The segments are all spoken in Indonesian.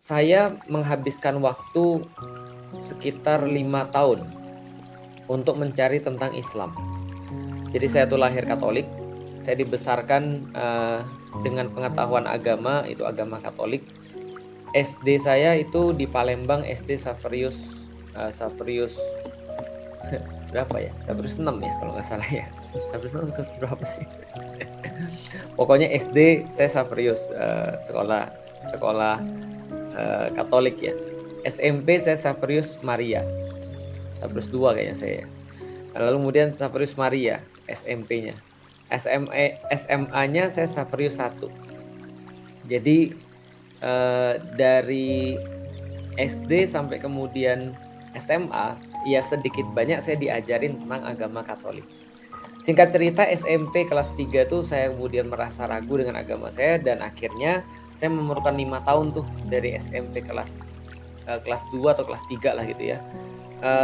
Saya menghabiskan waktu sekitar 5 tahun untuk mencari tentang Islam. Jadi saya tuh lahir Katolik, saya dibesarkan, dengan pengetahuan agama, itu agama Katolik. SD saya itu di Palembang, SD Xaverius berapa ya? Xaverius 6 ya kalau nggak salah ya. Xaverius 6 atau berapa sih? Pokoknya SD saya Xaverius, sekolah sekolah, Katolik ya. SMP saya Xaverius Maria, Xaverius 2 kayaknya saya ya. Lalu kemudian Xaverius Maria, SMP-nya. SMA-nya saya Xaverius 1. Jadi dari SD sampai kemudian SMA, ya sedikit banyak saya diajarin tentang agama Katolik. Singkat cerita, SMP kelas 3 tuh saya kemudian merasa ragu dengan agama saya, dan akhirnya saya memerlukan 5 tahun tuh dari SMP kelas 2 atau kelas 3 lah gitu ya.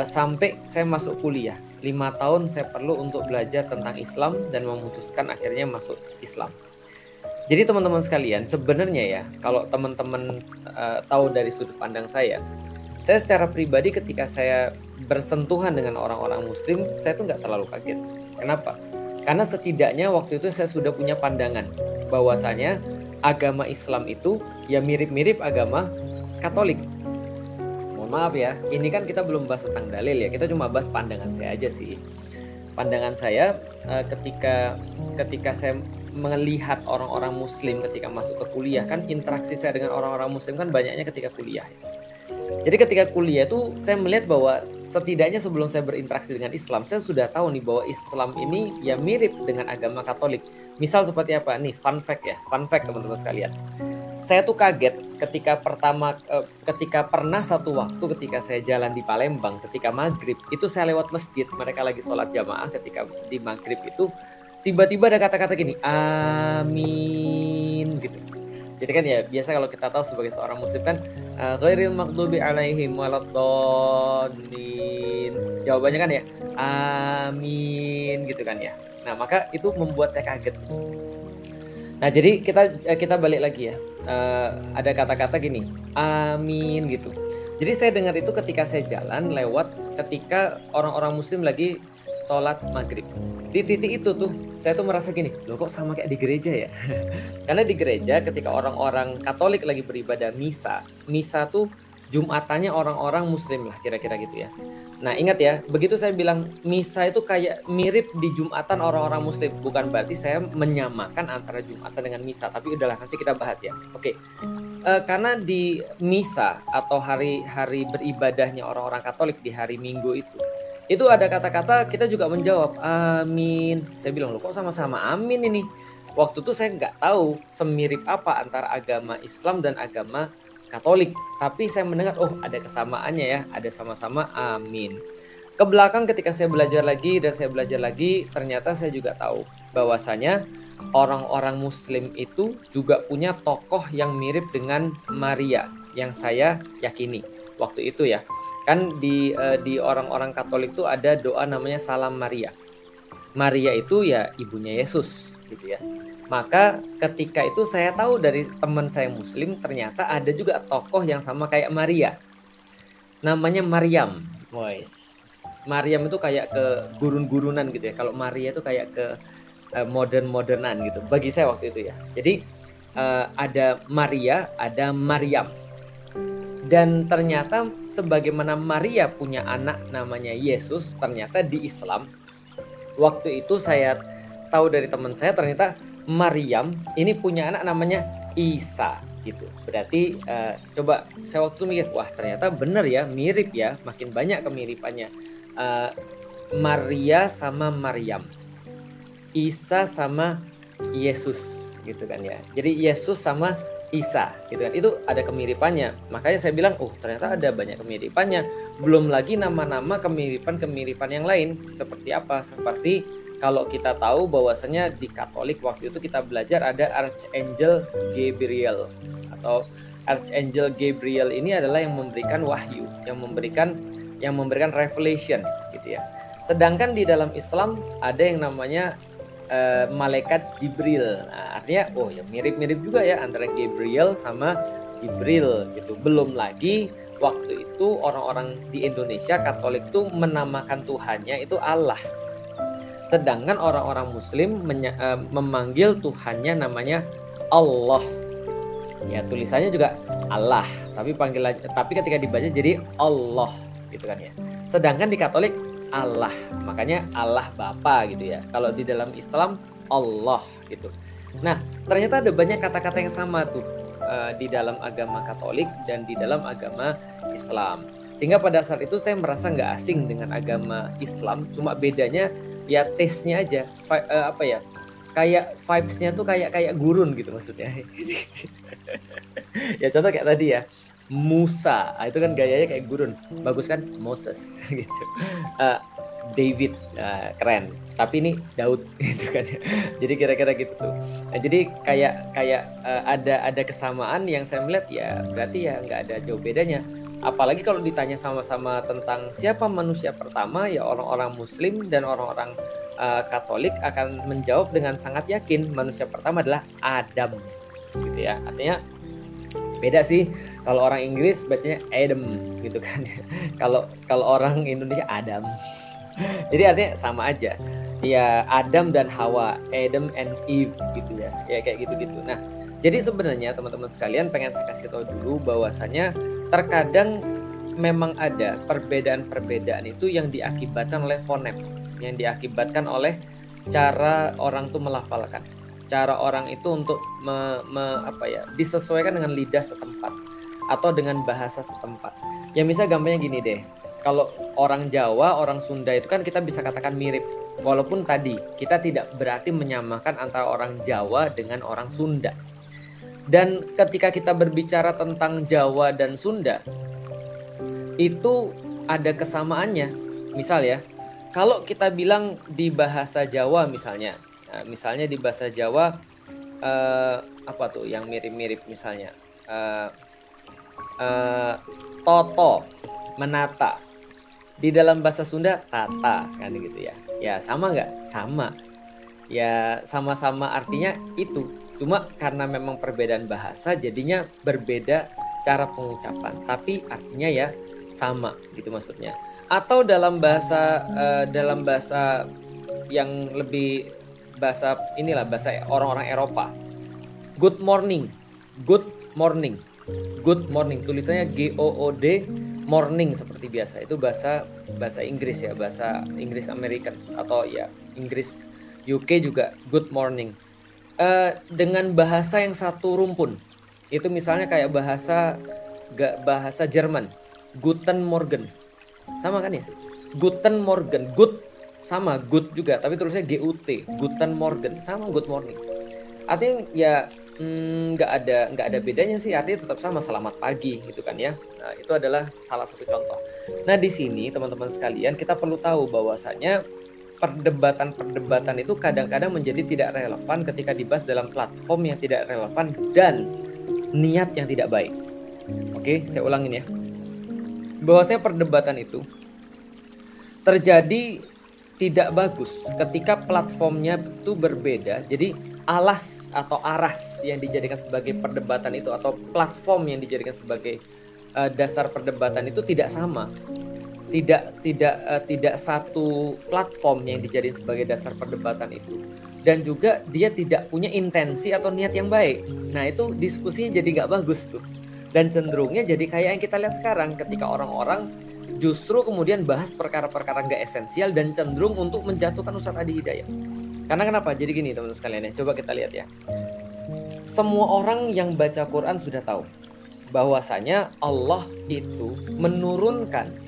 Sampai saya masuk kuliah. 5 tahun saya perlu untuk belajar tentang Islam dan memutuskan akhirnya masuk Islam. Jadi teman-teman sekalian, sebenarnya ya, kalau teman-teman tahu dari sudut pandang saya secara pribadi ketika saya bersentuhan dengan orang-orang Muslim, saya tuh nggak terlalu kaget. Kenapa? Karena setidaknya waktu itu saya sudah punya pandangan bahwasanya agama Islam itu ya mirip-mirip agama Katolik. Mohon maaf ya, ini kan kita belum bahas tentang dalil ya, kita cuma bahas pandangan saya aja sih. Pandangan saya ketika saya melihat orang-orang Muslim ketika masuk ke kuliah, kan interaksi saya dengan orang-orang Muslim kan banyaknya ketika kuliah. Jadi ketika kuliah tuh saya melihat bahwa setidaknya sebelum saya berinteraksi dengan Islam, saya sudah tahu nih bahwa Islam ini ya mirip dengan agama Katolik. Misal seperti apa nih, fun fact teman-teman sekalian. Saya tuh kaget ketika pernah satu waktu ketika saya jalan di Palembang ketika maghrib, itu saya lewat masjid, mereka lagi sholat jamaah, ketika di maghrib itu tiba-tiba ada kata-kata gini, amin gitu. Jadi kan ya biasa kalau kita tahu sebagai seorang muslim kan, ghairil maghdubi alaihim waladdallin. Jawabannya kan ya amin gitu kan ya. Nah, maka itu membuat saya kaget. Nah, jadi kita balik lagi ya. Ada kata-kata gini, amin gitu. Jadi saya dengar itu ketika saya jalan lewat ketika orang-orang muslim lagi sholat maghrib. Di titik itu tuh saya tuh merasa gini, loh kok sama kayak di gereja ya. Karena di gereja ketika orang-orang Katolik lagi beribadah misa tuh Jumatannya orang-orang Muslim lah kira-kira gitu ya. Nah ingat ya, begitu saya bilang misa itu kayak mirip di Jumatan orang-orang Muslim, bukan berarti saya menyamakan antara Jumatan dengan misa, tapi udahlah nanti kita bahas ya. Oke, karena di misa atau hari-hari beribadahnya orang-orang Katolik di hari Minggu itu ada kata-kata kita juga menjawab amin. Saya bilang loh kok sama-sama amin ini. Waktu itu saya nggak tahu semirip apa antara agama Islam dan agama Katolik, tapi saya mendengar oh ada kesamaannya ya, ada sama-sama amin. Ke belakang ketika saya belajar lagi dan saya belajar lagi, ternyata saya juga tahu bahwasanya orang-orang Muslim itu juga punya tokoh yang mirip dengan Maria yang saya yakini waktu itu ya. Kan di orang-orang Katolik tuh ada doa namanya Salam Maria. Maria itu ya ibunya Yesus gitu ya. Maka ketika itu saya tahu dari teman saya Muslim, ternyata ada juga tokoh yang sama kayak Maria. Namanya Maryam. Boys. Maryam itu kayak ke gurun-gurunan gitu ya. Kalau Maria itu kayak ke modern-modernan gitu. Bagi saya waktu itu ya. Jadi ada Maria, ada Maryam. Dan ternyata sebagaimana Maria punya anak namanya Yesus, ternyata di Islam waktu itu saya tahu dari teman saya ternyata Maryam ini punya anak namanya Isa gitu. Berarti coba saya waktu itu mikir, wah ternyata benar ya, mirip ya, makin banyak kemiripannya. Maria sama Maryam, Isa sama Yesus gitu kan ya. Jadi Yesus sama Isa gitu kan, itu ada kemiripannya. Makanya saya bilang oh ternyata ada banyak kemiripannya. Belum lagi nama-nama kemiripan yang lain. Seperti apa? Seperti kalau kita tahu bahwasanya di Katolik waktu itu kita belajar ada Archangel Gabriel, atau Archangel Gabriel ini adalah yang memberikan wahyu, yang memberikan revelation gitu ya. Sedangkan di dalam Islam ada yang namanya malaikat Jibril. Nah, artinya oh ya mirip-mirip juga ya antara Gabriel sama Jibril gitu. Belum lagi waktu itu orang-orang di Indonesia Katolik tuh menamakan Tuhannya itu Allah. Sedangkan orang-orang Muslim memanggil Tuhannya namanya Allah. Ya tulisannya juga Allah, tapi tapi ketika dibaca jadi Allah gitu kan ya. Sedangkan di Katolik Allah, makanya Allah Bapa gitu ya. Kalau di dalam Islam Allah gitu. Nah, ternyata ada banyak kata-kata yang sama tuh di dalam agama Katolik dan di dalam agama Islam. Sehingga pada saat itu saya merasa nggak asing dengan agama Islam, cuma bedanya ya taste-nya aja, apa ya, kayak vibes-nya tuh kayak gurun gitu maksudnya. Ya contoh kayak tadi ya, Musa, itu kan gayanya kayak gurun, bagus kan Moses gitu. David, keren, tapi ini Daud gitu kan. Jadi kira-kira gitu tuh. Nah, jadi kayak ada kesamaan yang saya melihat ya berarti ya nggak ada jauh bedanya. Apalagi kalau ditanya sama-sama tentang siapa manusia pertama, ya orang-orang Muslim dan orang-orang Katolik akan menjawab dengan sangat yakin manusia pertama adalah Adam, gitu ya. Artinya beda sih. Kalau orang Inggris bacanya Adam gitu kan. Kalau orang Indonesia Adam. Jadi artinya sama aja. Ya Adam dan Hawa, Adam and Eve gitu ya. Ya kayak gitu-gitu. Nah, jadi sebenarnya teman-teman sekalian pengen saya kasih tahu dulu bahwasanya terkadang memang ada perbedaan-perbedaan itu yang diakibatkan oleh fonem, yang diakibatkan oleh cara orang tuh melafalkan, cara orang itu untuk disesuaikan dengan lidah setempat atau dengan bahasa setempat. Ya misalnya gampangnya gini deh, kalau orang Jawa, orang Sunda itu kan kita bisa katakan mirip, walaupun tadi kita tidak berarti menyamakan antara orang Jawa dengan orang Sunda. Dan ketika kita berbicara tentang Jawa dan Sunda, itu ada kesamaannya. Misal ya, kalau kita bilang di bahasa Jawa misalnya di bahasa Jawa apa tuh yang mirip-mirip misalnya toto, menata. Di dalam bahasa Sunda tata kan gitu ya. Ya sama nggak? Sama. Ya sama-sama artinya itu. Cuma karena memang perbedaan bahasa jadinya berbeda cara pengucapan, tapi artinya ya sama gitu maksudnya. Atau dalam bahasa yang lebih bahasa orang-orang Eropa. Good morning. Tulisannya GOOD morning seperti biasa. Itu bahasa Inggris ya, bahasa Inggris American atau ya Inggris UK juga good morning. Dengan bahasa yang satu rumpun. Itu misalnya kayak bahasa Jerman, Guten Morgen. Sama kan ya? Guten Morgen, good sama good juga, tapi tulisnya GUT, Guten Morgen, sama good morning. Artinya ya nggak ada bedanya sih, artinya tetap sama selamat pagi gitu kan ya. Nah, itu adalah salah satu contoh. Nah, di sini teman-teman sekalian kita perlu tahu bahwasanya perdebatan itu kadang-kadang menjadi tidak relevan ketika dibahas dalam platform yang tidak relevan dan niat yang tidak baik. Oke, saya ulangin ya. Bahwasanya perdebatan itu terjadi tidak bagus ketika platformnya itu berbeda. Jadi alas atau aras yang dijadikan sebagai perdebatan itu atau platform yang dijadikan sebagai dasar perdebatan itu tidak sama. Tidak satu platform yang dijadikan sebagai dasar perdebatan itu, dan juga dia tidak punya intensi atau niat yang baik. Nah itu diskusinya jadi nggak bagus tuh, dan cenderungnya jadi kayak yang kita lihat sekarang ketika orang-orang justru kemudian bahas perkara-perkara nggak esensial dan cenderung untuk menjatuhkan Ustadz Adi Hidayat. Karena kenapa? Jadi gini teman-teman sekalian ya, coba kita lihat ya. Semua orang yang baca Quran sudah tahu bahwasanya Allah itu menurunkan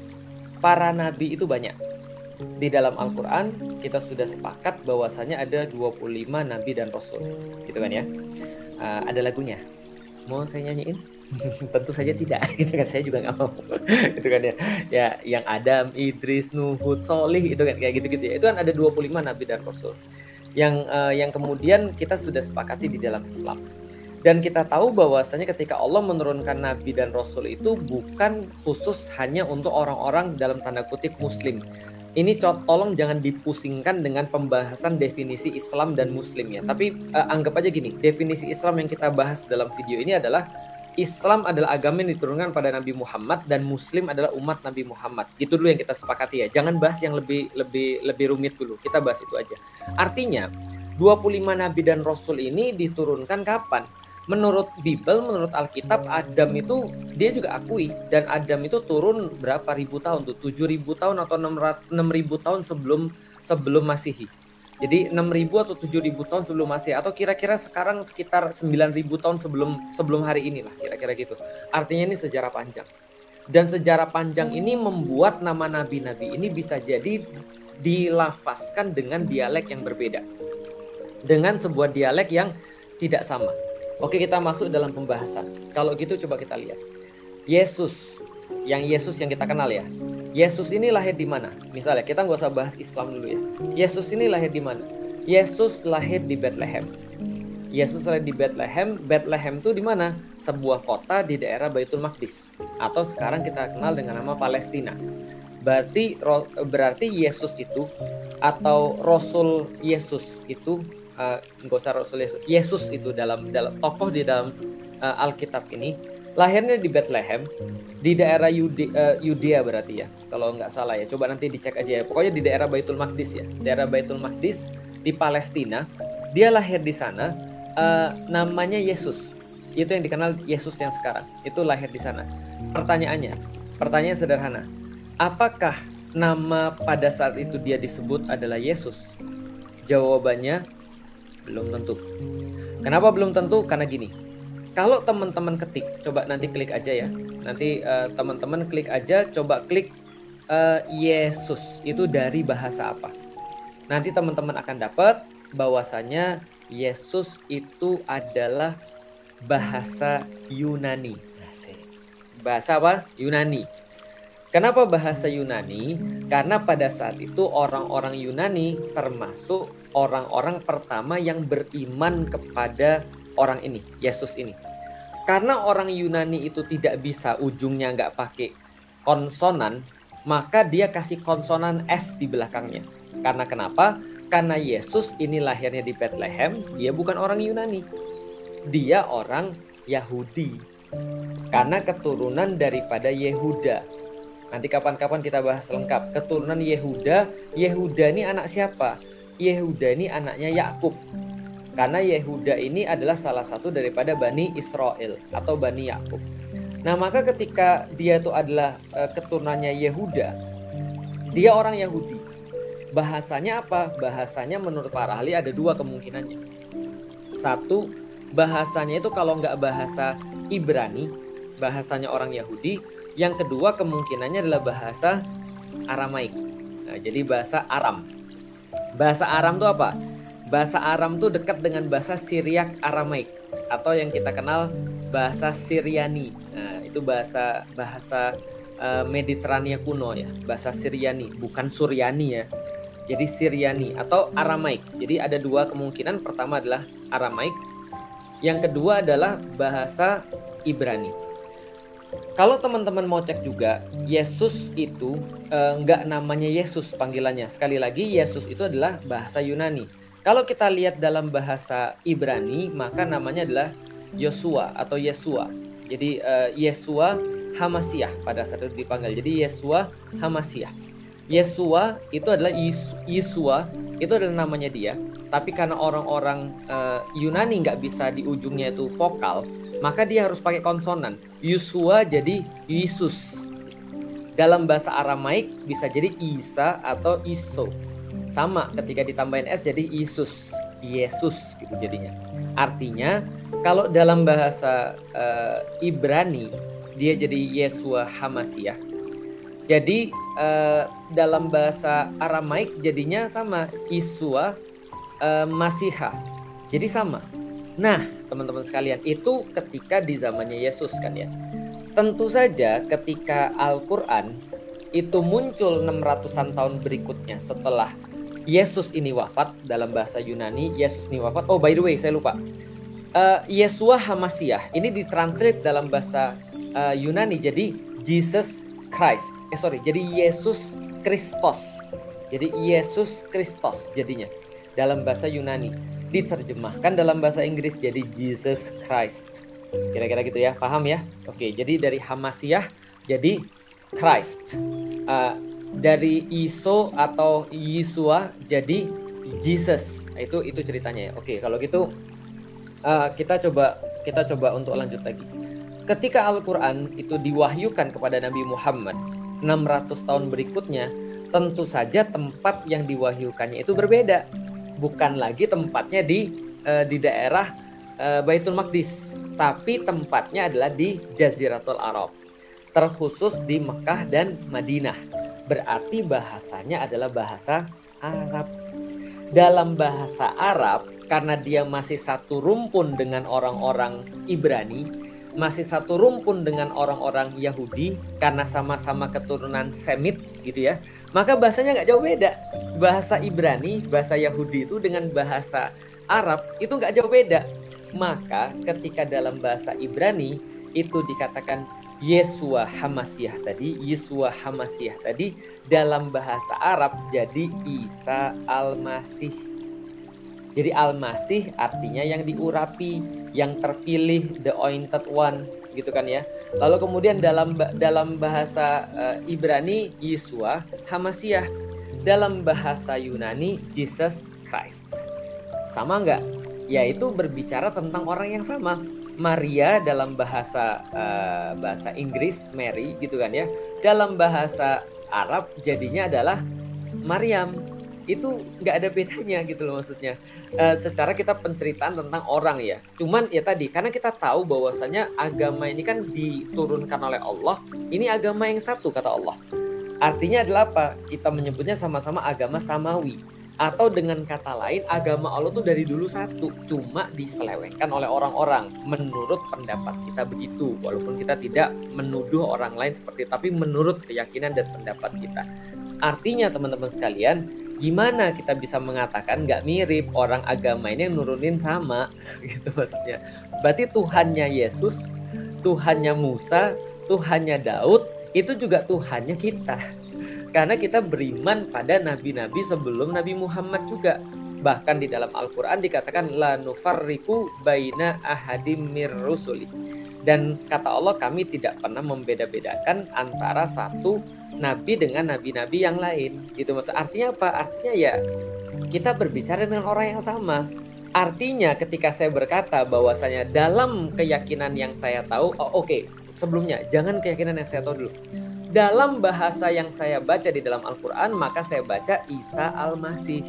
para nabi itu banyak. Di dalam Al-Quran kita sudah sepakat bahwasanya ada 25 nabi dan rasul, gitu kan ya. Ada lagunya, mau saya nyanyiin? Tentu saja tidak, gitu kan, saya juga nggak mau. Gitu kan ya. Ya yang Adam, Idris, Nuh, Hud, Solih itu kan kayak gitu-gitu ya. Itu kan ada 25 nabi dan rasul yang kemudian kita sudah sepakati di dalam Islam. Dan kita tahu bahwasanya ketika Allah menurunkan nabi dan rasul itu bukan khusus hanya untuk orang-orang dalam tanda kutip muslim. Ini tolong jangan dipusingkan dengan pembahasan definisi Islam dan muslim ya. Tapi anggap aja gini, definisi Islam yang kita bahas dalam video ini adalah Islam adalah agama yang diturunkan pada Nabi Muhammad dan Muslim adalah umat Nabi Muhammad. Itu dulu yang kita sepakati ya. Jangan bahas yang lebih rumit dulu. Kita bahas itu aja. Artinya 25 nabi dan rasul ini diturunkan kapan? Menurut Bible, menurut Alkitab, Adam itu dia juga akui, dan Adam itu turun berapa ribu tahun tuh? 7.000 tahun atau 6.000 tahun sebelum Masehi. Jadi 6.000 atau 7.000 tahun sebelum Masehi, atau kira-kira sekarang sekitar 9.000 tahun sebelum hari ini lah, kira-kira gitu. Artinya ini sejarah panjang. Dan sejarah panjang ini membuat nama nabi-nabi ini bisa jadi dilafazkan dengan dialek yang berbeda. Dengan sebuah dialek yang tidak sama. Oke, kita masuk dalam pembahasan. Kalau gitu coba kita lihat. Yesus yang kita kenal ya. Yesus ini lahir di mana? Misalnya kita nggak usah bahas Islam dulu ya. Yesus ini lahir di mana? Yesus lahir di Bethlehem. Yesus lahir di Bethlehem. Bethlehem itu di mana? Sebuah kota di daerah Baitul Maqdis, atau sekarang kita kenal dengan nama Palestina. Berarti Yesus itu, atau Rasul Yesus itu, nggak usah Rasul Yesus itu dalam tokoh di dalam Alkitab ini lahirnya di Bethlehem, di daerah Yudea berarti ya, kalau nggak salah ya. Coba nanti dicek aja ya. Pokoknya di daerah Baitul Maqdis ya, daerah Baitul Maqdis di Palestina. Dia lahir di sana. Namanya Yesus. Itu yang dikenal Yesus yang sekarang. Itu lahir di sana. Pertanyaan sederhana. Apakah nama pada saat itu dia disebut adalah Yesus? Jawabannya belum tentu. Kenapa belum tentu? Karena gini. Kalau teman-teman ketik, coba nanti klik aja ya. Nanti teman-teman klik aja, coba klik Yesus itu dari bahasa apa. Nanti teman-teman akan dapat bahwasanya Yesus itu adalah bahasa Yunani. Bahasa apa? Yunani. Kenapa bahasa Yunani? Karena pada saat itu orang-orang Yunani termasuk orang-orang pertama yang beriman kepada orang ini, Yesus ini. Karena orang Yunani itu tidak bisa ujungnya nggak pakai konsonan, maka dia kasih konsonan S di belakangnya. Karena kenapa? Karena Yesus ini lahirnya di Bethlehem, dia bukan orang Yunani. Dia orang Yahudi. Karena keturunan daripada Yehuda. Nanti kapan-kapan kita bahas lengkap. Keturunan Yehuda. Yehuda ini anak siapa? Yehuda ini anaknya Yakub. Karena Yehuda ini adalah salah satu daripada Bani Israel atau Bani Yakub. Nah, maka ketika dia itu adalah keturunannya Yehuda, dia orang Yahudi. Bahasanya apa? Bahasanya menurut para ahli ada dua kemungkinannya. Satu, bahasanya itu kalau nggak bahasa Ibrani, bahasanya orang Yahudi. Yang kedua kemungkinannya adalah bahasa Aramaik. Nah, jadi bahasa Aram. Bahasa Aram itu apa? Bahasa Aram itu dekat dengan bahasa Syriak Aramaik, atau yang kita kenal bahasa Syriani. Nah, itu bahasa Mediterania kuno ya, bahasa Syriani, bukan Suryani ya. Jadi Syriani atau Aramaik. Jadi ada dua kemungkinan. Pertama adalah Aramaik. Yang kedua adalah bahasa Ibrani. Kalau teman-teman mau cek juga, Yesus itu nggak namanya Yesus panggilannya. Sekali lagi, Yesus itu adalah bahasa Yunani. Kalau kita lihat dalam bahasa Ibrani, maka namanya adalah Yosua atau Yesua. Jadi Yesua Hamasiah pada saat itu dipanggil. Jadi Yesua Hamasiah. Yesua itu adalah Yesua, itu adalah namanya dia. Tapi karena orang-orang Yunani nggak bisa di ujungnya itu vokal, maka dia harus pakai konsonan. Yesua jadi Yesus. Dalam bahasa Aramaik bisa jadi Isa atau Iso. Sama ketika ditambahin S jadi Yesus, Yesus gitu jadinya. Artinya kalau dalam bahasa Ibrani dia jadi Yesua Hamasiah. Jadi dalam bahasa Aramaik jadinya sama, Isua Masiha. Jadi sama. Nah, teman-teman sekalian, itu ketika di zamannya Yesus kan ya. Tentu saja ketika Al-Quran itu muncul 600-an tahun berikutnya setelah Yesus ini wafat, dalam bahasa Yunani Yesus ini wafat. Oh, by the way, saya lupa. Yesua Hamasiah ini ditranslate dalam bahasa Yunani jadi Jesus Christ. Jadi Yesus Kristus. Jadi Yesus Kristus jadinya dalam bahasa Yunani. Diterjemahkan dalam bahasa Inggris jadi Jesus Christ. Kira-kira gitu ya, paham ya? Oke, jadi dari Hamasiyah jadi Christ. Dari Iso atau Yesua jadi Jesus. Itu ceritanya ya. Oke, kalau gitu kita coba untuk lanjut lagi. Ketika Al-Quran itu diwahyukan kepada Nabi Muhammad 600 tahun berikutnya, tentu saja tempat yang diwahyukannya itu berbeda. Bukan lagi tempatnya di daerah Baitul Maqdis, tapi tempatnya adalah di Jaziratul Arab, terkhusus di Mekah dan Madinah. Berarti bahasanya adalah bahasa Arab. Dalam bahasa Arab, karena dia masih satu rumpun dengan orang-orang Ibrani, masih satu rumpun dengan orang-orang Yahudi, karena sama-sama keturunan Semit gitu ya, maka bahasanya nggak jauh beda. Bahasa Ibrani, bahasa Yahudi itu dengan bahasa Arab itu nggak jauh beda. Maka ketika dalam bahasa Ibrani itu dikatakan Yesua Hamasiyah tadi, dalam bahasa Arab jadi Isa Al-Masih. Jadi Al-Masih artinya yang diurapi, yang terpilih, the anointed one gitu kan ya. Lalu kemudian dalam bahasa Ibrani Yesua Hamasiyah, dalam bahasa Yunani Jesus Christ. Sama nggak? Yaitu berbicara tentang orang yang sama. Maria dalam bahasa Inggris Mary gitu kan ya. Dalam bahasa Arab jadinya adalah Maryam. Itu nggak ada bedanya gitu loh maksudnya. Secara kita penceritaan tentang orang ya. Cuman ya tadi karena kita tahu bahwasanya agama ini kan diturunkan oleh Allah. Ini agama yang satu kata Allah. Artinya adalah apa? Kita menyebutnya sama-sama agama samawi. Atau dengan kata lain agama Allah tuh dari dulu satu, cuma diselewengkan oleh orang-orang menurut pendapat kita begitu, walaupun kita tidak menuduh orang lain seperti itu, tapi menurut keyakinan dan pendapat kita. Artinya teman-teman sekalian, gimana kita bisa mengatakan nggak mirip, orang agama ini yang nurunin sama gitu maksudnya. Berarti Tuhannya Yesus, Tuhannya Musa, Tuhannya Daud itu juga Tuhannya kita. Karena kita beriman pada nabi-nabi sebelum Nabi Muhammad juga. Bahkan di dalam Al-Quran dikatakan la nufarriqu baina ahadim mir rusuli. Dan kata Allah kami tidak pernah membeda-bedakan antara satu nabi dengan nabi-nabi yang lain. Gitu maksud. Artinya apa? Artinya ya kita berbicara dengan orang yang sama. Artinya ketika saya berkata bahwasanya dalam keyakinan yang saya tahu, sebelumnya jangan keyakinan yang saya tahu dulu. Dalam bahasa yang saya baca di dalam Al-Quran, maka saya baca Isa Al-Masih.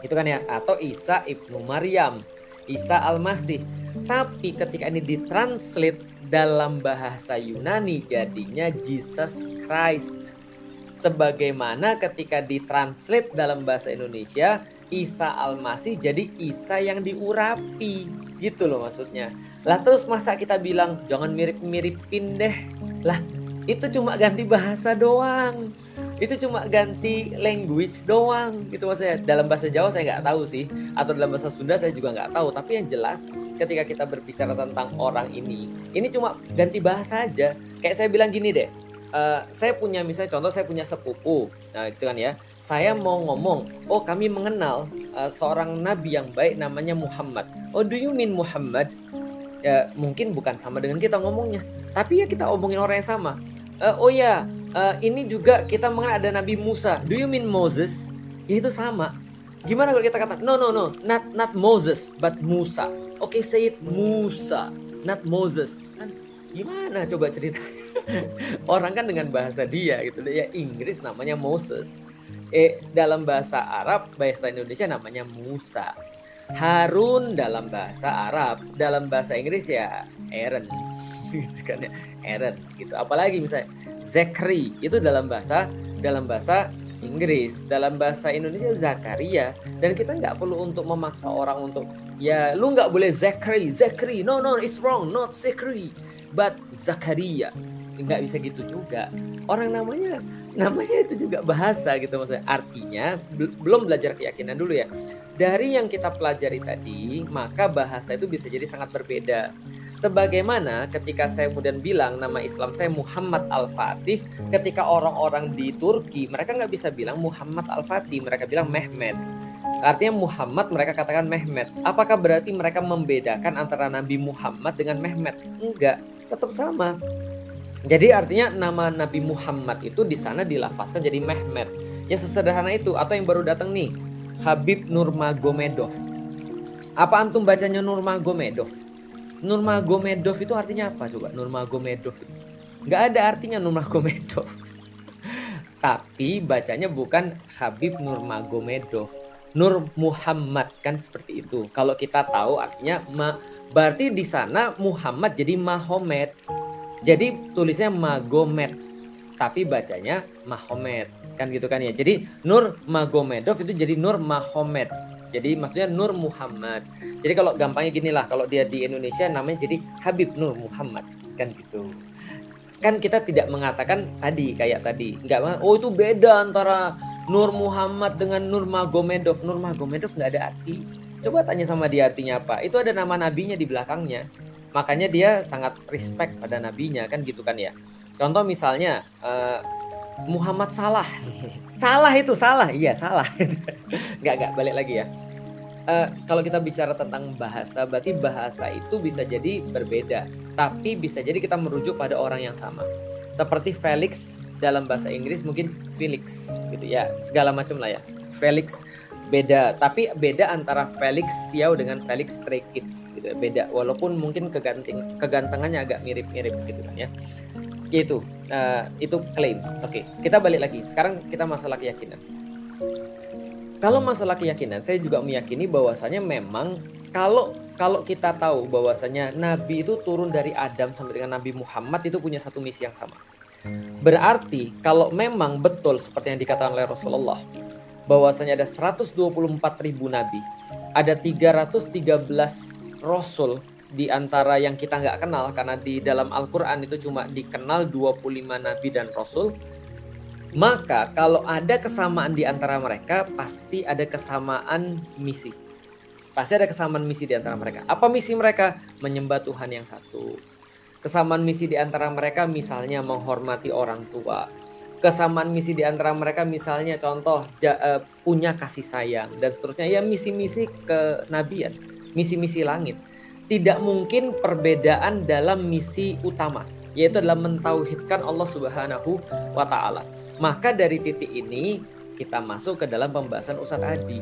Itu kan ya, atau Isa Ibnu Maryam, Isa Al-Masih. Tapi ketika ini ditranslate dalam bahasa Yunani, jadinya Jesus Christ. Sebagaimana ketika ditranslate dalam bahasa Indonesia, Isa Al-Masih jadi Isa yang diurapi. Gitu loh maksudnya. Lah terus masa kita bilang, jangan mirip-miripin deh. Lah, itu cuma ganti bahasa doang, itu cuma ganti language doang gitu maksudnya. Dalam bahasa Jawa saya nggak tahu sih, atau dalam bahasa Sunda saya juga nggak tahu, tapi yang jelas ketika kita berbicara tentang orang ini cuma ganti bahasa aja. Kayak saya bilang gini deh, saya punya misalnya contoh, saya punya sepupu, nah itu kan ya, saya mau ngomong, kami mengenal seorang nabi yang baik namanya Muhammad. Do you mean Muhammad? Ya mungkin bukan sama dengan kita ngomongnya, tapi ya kita omongin orang yang sama. Ini juga kita mengenal ada Nabi Musa. Do you mean Moses? Ya itu sama. Gimana kalau kita kata no, not Moses but Musa. Say it Musa, not Moses. Kan gimana coba ceritanya? Orang kan dengan bahasa dia gitu ya, Inggris namanya Moses. Dalam bahasa Arab, bahasa Indonesia namanya Musa. Harun dalam bahasa Arab, dalam bahasa Inggris ya Aaron. Gitu kan ya, Aaron gitu. Apalagi misalnya Zachary itu dalam bahasa Inggris, dalam bahasa Indonesia Zakaria. Dan kita nggak perlu untuk memaksa orang untuk ya lu nggak boleh Zachary, no it's wrong, not Zachary but Zakaria. Nggak bisa gitu juga. Orang namanya itu juga bahasa gitu maksudnya. Artinya belum belajar keyakinan dulu ya. Dari yang kita pelajari tadi, maka bahasa itu bisa jadi sangat berbeda. Sebagaimana ketika saya kemudian bilang nama Islam saya Muhammad Al-Fatih, ketika orang-orang di Turki mereka nggak bisa bilang Muhammad Al-Fatih, mereka bilang Mehmet. Artinya Muhammad mereka katakan Mehmet. Apakah berarti mereka membedakan antara Nabi Muhammad dengan Mehmet? Enggak, tetap sama. Jadi artinya nama Nabi Muhammad itu di sana dilafazkan jadi Mehmet. Ya sesederhana itu. Atau yang baru datang nih, Habib Nurmagomedov. Apa antum bacanya Nurmagomedov? Nurmagomedov itu artinya apa coba? Nurmagomedov itu nggak ada artinya Nurmagomedov. Tapi bacanya bukan Habib Nurmagomedov, Nur Muhammad, kan seperti itu. Kalau kita tahu artinya berarti di sana Muhammad jadi Mahomet. Jadi tulisnya Magomed, tapi bacanya Mahomet, kan gitu kan ya. Jadi Nur Magomedov itu jadi Nur Mahomet. Jadi maksudnya Nur Muhammad. Jadi kalau gampangnya gini lah, kalau dia di Indonesia namanya jadi Habib Nur Muhammad, kan gitu. Kan kita tidak mengatakan tadi kayak tadi, nggak, oh itu beda antara Nur Muhammad dengan Nur Magomedov. Nur Magomedov nggak ada arti. Coba tanya sama dia artinya apa. Itu ada nama nabinya di belakangnya. Makanya dia sangat respect pada nabinya, kan gitu kan ya. Contoh misalnya Muhammad Salah. Salah itu salah, iya salah. Nggak balik lagi ya. Kalau kita bicara tentang bahasa, berarti bahasa itu bisa jadi berbeda, tapi bisa jadi kita merujuk pada orang yang sama. Seperti Felix dalam bahasa Inggris mungkin Felix gitu ya, segala macam lah ya. Felix beda, tapi beda antara Felix Xiao dengan Felix Stray Kids gitu ya, beda. Walaupun mungkin kegantengannya agak mirip-mirip gitu kan ya. Itu klaim. Oke, kita balik lagi. Sekarang kita masalah keyakinan. Kalau masalah keyakinan, saya juga meyakini bahwasanya memang kalau kita tahu bahwasanya Nabi itu turun dari Adam sampai dengan Nabi Muhammad itu punya satu misi yang sama. Berarti kalau memang betul seperti yang dikatakan oleh Rasulullah bahwasanya ada 124.000 Nabi, ada 313 Rasul di antara yang kita nggak kenal, karena di dalam Al-Quran itu cuma dikenal 25 Nabi dan Rasul. Maka kalau ada kesamaan di antara mereka, pasti ada kesamaan misi. Pasti ada kesamaan misi di antara mereka. Apa misi mereka? Menyembah Tuhan yang satu. Kesamaan misi di antara mereka misalnya menghormati orang tua. Kesamaan misi di antara mereka misalnya contoh punya kasih sayang dan seterusnya. Ya misi-misi kenabian, misi-misi langit. Tidak mungkin perbedaan dalam misi utama, yaitu adalah mentauhidkan Allah Subhanahu wa Ta'ala. Maka dari titik ini kita masuk ke dalam pembahasan Ustadz Adi.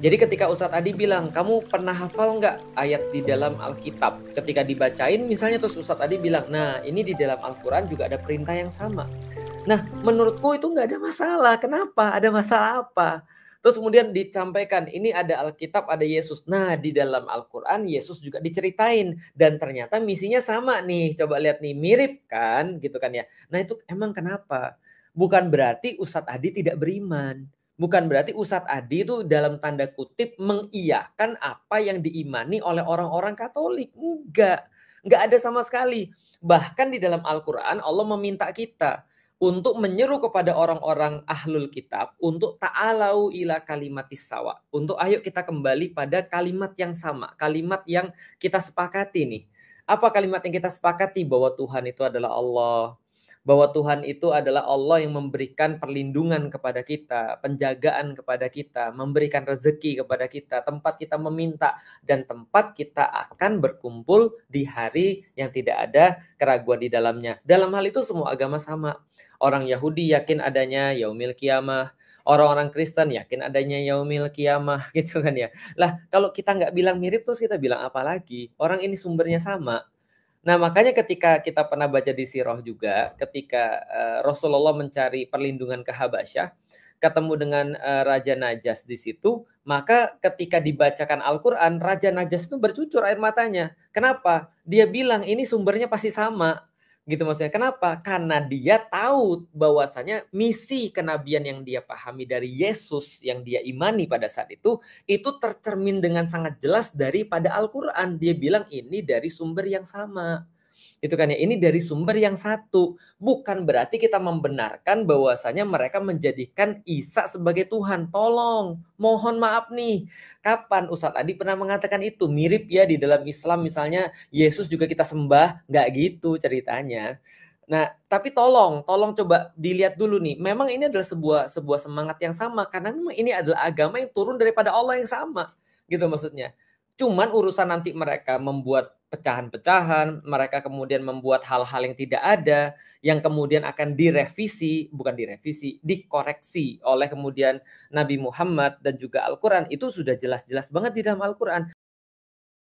Jadi ketika Ustadz Adi bilang, kamu pernah hafal nggak ayat di dalam Alkitab? Ketika dibacain misalnya terus Ustadz Adi bilang, nah ini di dalam Al-Quran juga ada perintah yang sama. Nah menurutku itu nggak ada masalah. Kenapa? Ada masalah apa? Terus kemudian disampaikan, ini ada Alkitab, ada Yesus. Nah di dalam Al-Quran Yesus juga diceritain. Dan ternyata misinya sama nih. Coba lihat nih, mirip kan? Gitu kan ya. Nah itu emang kenapa? Bukan berarti Ustadz Adi tidak beriman. Bukan berarti Ustadz Adi itu dalam tanda kutip mengiyakan apa yang diimani oleh orang-orang Katolik. Enggak ada sama sekali. Bahkan di dalam Al-Quran Allah meminta kita untuk menyeru kepada orang-orang ahlul kitab untuk ta'alau ila kalimatis sawa. Untuk ayo kita kembali pada kalimat yang sama. Kalimat yang kita sepakati nih. Apa kalimat yang kita sepakati? Bahwa Tuhan itu adalah Allah. Bahwa Tuhan itu adalah Allah yang memberikan perlindungan kepada kita, penjagaan kepada kita, memberikan rezeki kepada kita, tempat kita meminta, dan tempat kita akan berkumpul di hari yang tidak ada keraguan di dalamnya. Dalam hal itu semua agama sama. Orang Yahudi yakin adanya yaumil qiyamah, orang-orang Kristen yakin adanya yaumil qiyamah, gitu kan ya. Lah kalau kita nggak bilang mirip terus kita bilang apa lagi? Orang ini sumbernya sama. Nah, makanya ketika kita pernah baca di Sirah juga, ketika Rasulullah mencari perlindungan ke Habasyah, ketemu dengan Raja Najas di situ, maka ketika dibacakan Al-Quran, Raja Najas itu bercucur air matanya. Kenapa? Dia bilang ini sumbernya pasti sama. Gitu maksudnya. Kenapa? Karena dia tahu bahwasanya misi kenabian yang dia pahami dari Yesus yang dia imani pada saat itu tercermin dengan sangat jelas daripada Al-Quran. Dia bilang ini dari sumber yang sama. Itu kan ya, ini dari sumber yang satu. Bukan berarti kita membenarkan bahwasanya mereka menjadikan Isa sebagai Tuhan. Tolong, mohon maaf nih. Kapan Ustadz Adi pernah mengatakan itu? Mirip ya di dalam Islam misalnya Yesus juga kita sembah, nggak gitu ceritanya. Nah, tapi tolong coba dilihat dulu nih, memang ini adalah sebuah semangat yang sama, karena memang ini adalah agama yang turun daripada Allah yang sama, gitu maksudnya. Cuman urusan nanti mereka membuat pecahan-pecahan, mereka kemudian membuat hal-hal yang tidak ada, yang kemudian akan dikoreksi oleh kemudian Nabi Muhammad dan juga Al-Quran, itu sudah jelas-jelas banget di dalam Al-Quran.